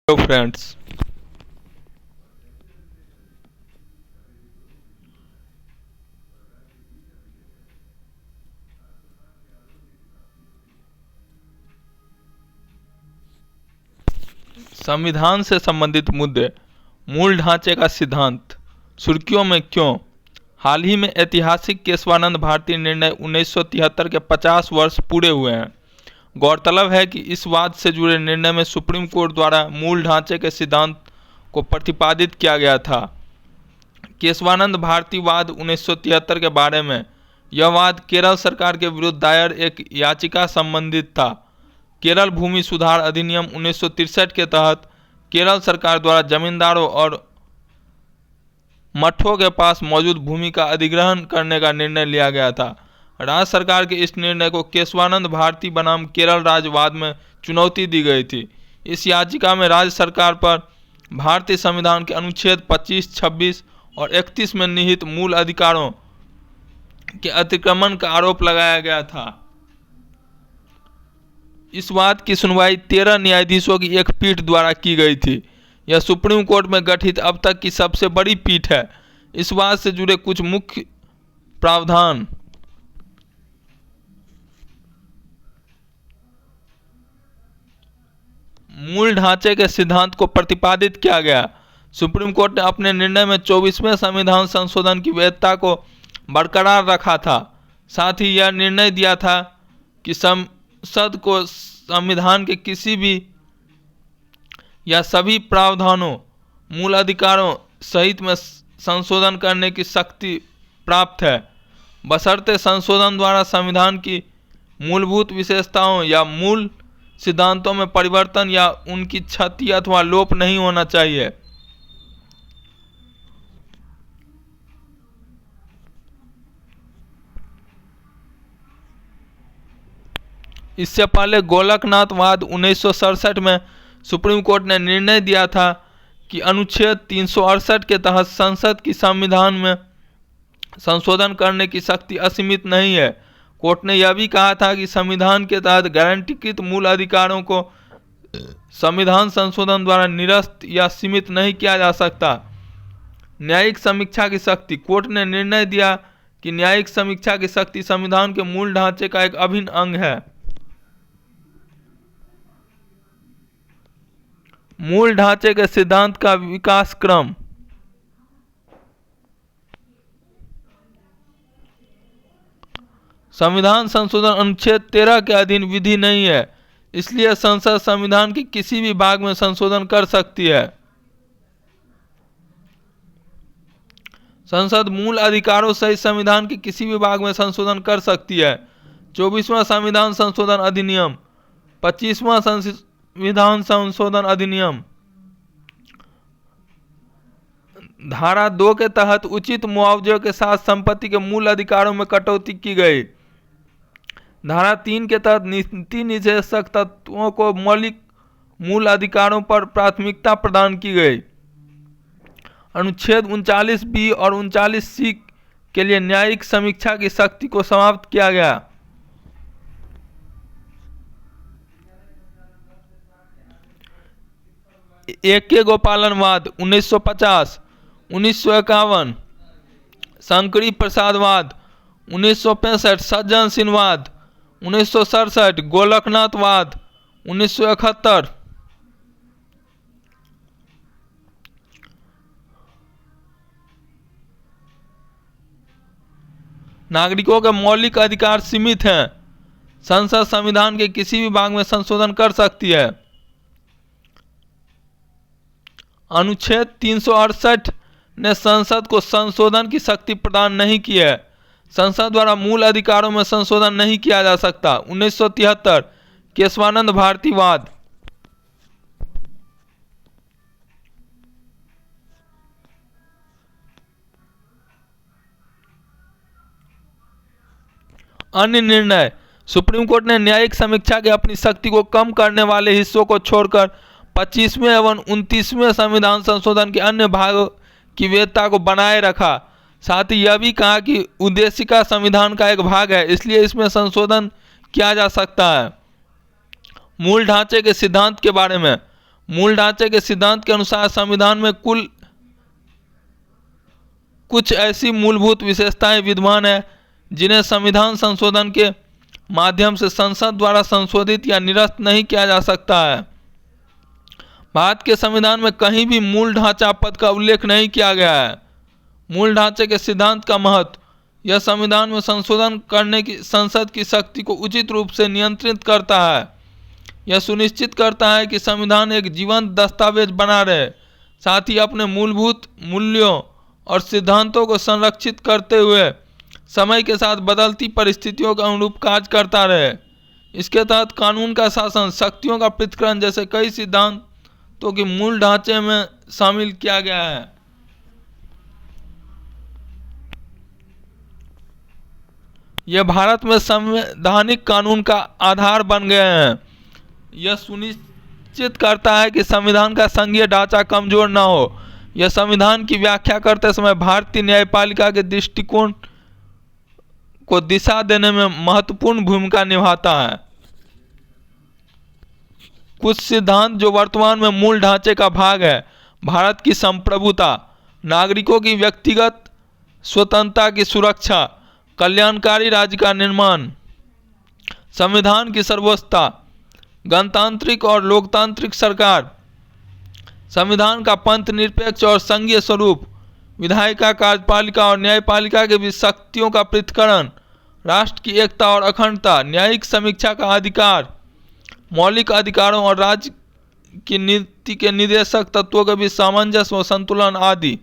Hello friends. संविधान से संबंधित मुद्दे, मूल ढांचे का सिद्धांत, सुर्खियों में क्यों। हाल ही में ऐतिहासिक केशवानंद भारती निर्णय 1973 के 50 वर्ष पूरे हुए हैं। गौरतलब है कि इस वाद से जुड़े निर्णय में सुप्रीम कोर्ट द्वारा मूल ढांचे के सिद्धांत को प्रतिपादित किया गया था। केशवानंद भारती वाद 1973 के बारे में। यह वाद केरल सरकार के विरुद्ध दायर एक याचिका संबंधित था। केरल भूमि सुधार अधिनियम 1963 के तहत केरल सरकार द्वारा जमींदारों और मठों के पास मौजूद भूमि का अधिग्रहण करने का निर्णय लिया गया था। राज्य सरकार के इस निर्णय को केशवानंद भारती बनाम केरल राज्यवाद में चुनौती दी गई थी। इस याचिका में राज्य सरकार पर भारतीय संविधान के अनुच्छेद 25, 26 और 31 में निहित मूल अधिकारों के अतिक्रमण का आरोप लगाया गया था। इस वाद की सुनवाई 13 न्यायाधीशों की एक पीठ द्वारा की गई थी। यह सुप्रीम कोर्ट में गठित अब तक की सबसे बड़ी पीठ है। इस वाद से जुड़े कुछ मुख्य प्रावधान। मूल ढांचे के सिद्धांत को प्रतिपादित किया गया। सुप्रीम कोर्ट ने अपने निर्णय में 24वें संविधान संशोधन की वैधता को बरकरार रखा था। साथ ही यह निर्णय दिया था कि संसद को संविधान के किसी भी या सभी प्रावधानों, मूल अधिकारों सहित में संशोधन करने की शक्ति प्राप्त है, बशर्ते संशोधन द्वारा संविधान की मूलभूत विशेषताओं या मूल सिद्धांतों में परिवर्तन या उनकी क्षति अथवा लोप नहीं होना चाहिए। इससे पहले गोलकनाथ वाद 1967 में सुप्रीम कोर्ट ने निर्णय दिया था कि अनुच्छेद 368 के तहत संसद की संविधान में संशोधन करने की शक्ति असीमित नहीं है। कोर्ट ने यह भी कहा था कि संविधान के तहत गारंटीकृत मूल अधिकारों को संविधान संशोधन द्वारा निरस्त या सीमित नहीं किया जा सकता। न्यायिक समीक्षा की शक्ति। कोर्ट ने निर्णय दिया कि न्यायिक समीक्षा की शक्ति संविधान के मूल ढांचे का एक अभिन्न अंग है। मूल ढांचे के सिद्धांत का विकास क्रम। संविधान संशोधन अनुच्छेद 13 के अधीन विधि नहीं है, इसलिए संसद संविधान के किसी भी भाग में संशोधन कर सकती है। संसद मूल अधिकारों सहित संविधान के किसी भी भाग में संशोधन कर सकती है। 24वां संविधान संशोधन अधिनियम, 25वां संविधान संशोधन अधिनियम। धारा 2 के तहत उचित मुआवजे के साथ संपत्ति के मूल अधिकारों में कटौती की गई। धारा 3 के तहत नीति निषेधक तत्वों को मौलिक मूल अधिकारों पर प्राथमिकता प्रदान की गई। अनुच्छेद 39B और 39C के लिए न्यायिक समीक्षा की शक्ति को समाप्त किया गया। A.K. गोपालनवाद 1950, 1951, शंकरी प्रसादवाद 1965, सज्जन सिंहवाद 1967, गोलकनाथवाद 1971। नागरिकों के मौलिक अधिकार सीमित हैं। संसद संविधान के किसी भी भाग में संशोधन कर सकती है। अनुच्छेद 368 ने संसद को संशोधन की शक्ति प्रदान नहीं की है। संसद द्वारा मूल अधिकारों में संशोधन नहीं किया जा सकता। 1973 केशवानंद भारती वाद। अन्य निर्णय। सुप्रीम कोर्ट ने न्यायिक समीक्षा के अपनी शक्ति को कम करने वाले हिस्सों को छोड़कर 25वें एवं 29वें संविधान संशोधन के अन्य भागों की वैधता को बनाए रखा। साथ ही यह भी कहा कि उद्देशिका संविधान का एक भाग है, इसलिए इसमें संशोधन किया जा सकता है। मूल ढांचे के सिद्धांत के बारे में। मूल ढांचे के सिद्धांत के अनुसार संविधान में कुछ ऐसी मूलभूत विशेषताएं विद्यमान है जिन्हें संविधान संशोधन के माध्यम से संसद द्वारा संशोधित या निरस्त नहीं किया जा सकता है। भारत के संविधान में कहीं भी मूल ढांचा पद का उल्लेख नहीं किया गया है। मूल ढांचे के सिद्धांत का महत्व, यह संविधान में संशोधन करने की संसद की शक्ति को उचित रूप से नियंत्रित करता है। यह सुनिश्चित करता है कि संविधान एक जीवंत दस्तावेज बना रहे, साथ ही अपने मूलभूत मूल्यों और सिद्धांतों को संरक्षित करते हुए समय के साथ बदलती परिस्थितियों के अनुरूप कार्य करता रहे। इसके तहत कानून का शासन, शक्तियों का पृथक्करण जैसे कई सिद्धांतों के मूल ढांचे में शामिल किया गया है। यह भारत में संवैधानिक कानून का आधार बन गए हैं। यह सुनिश्चित करता है कि संविधान का संघीय ढांचा कमजोर न हो। यह संविधान की व्याख्या करते समय भारतीय न्यायपालिका के दृष्टिकोण को दिशा देने में महत्वपूर्ण भूमिका निभाता है। कुछ सिद्धांत जो वर्तमान में मूल ढांचे का भाग है: भारत की संप्रभुता, नागरिकों की व्यक्तिगत स्वतंत्रता की सुरक्षा, कल्याणकारी राज्य का निर्माण, संविधान की सर्वोच्चता, गणतांत्रिक और लोकतांत्रिक सरकार, संविधान का पंथ निरपेक्ष और संघीय स्वरूप, विधायिका, कार्यपालिका और न्यायपालिका के बीच शक्तियों का पृथक्करण, राष्ट्र की एकता और अखंडता, न्यायिक समीक्षा का अधिकार, मौलिक अधिकारों और राज्य की नीति के निर्देशक तत्वों के बीच सामंजस्य व संतुलन आदि।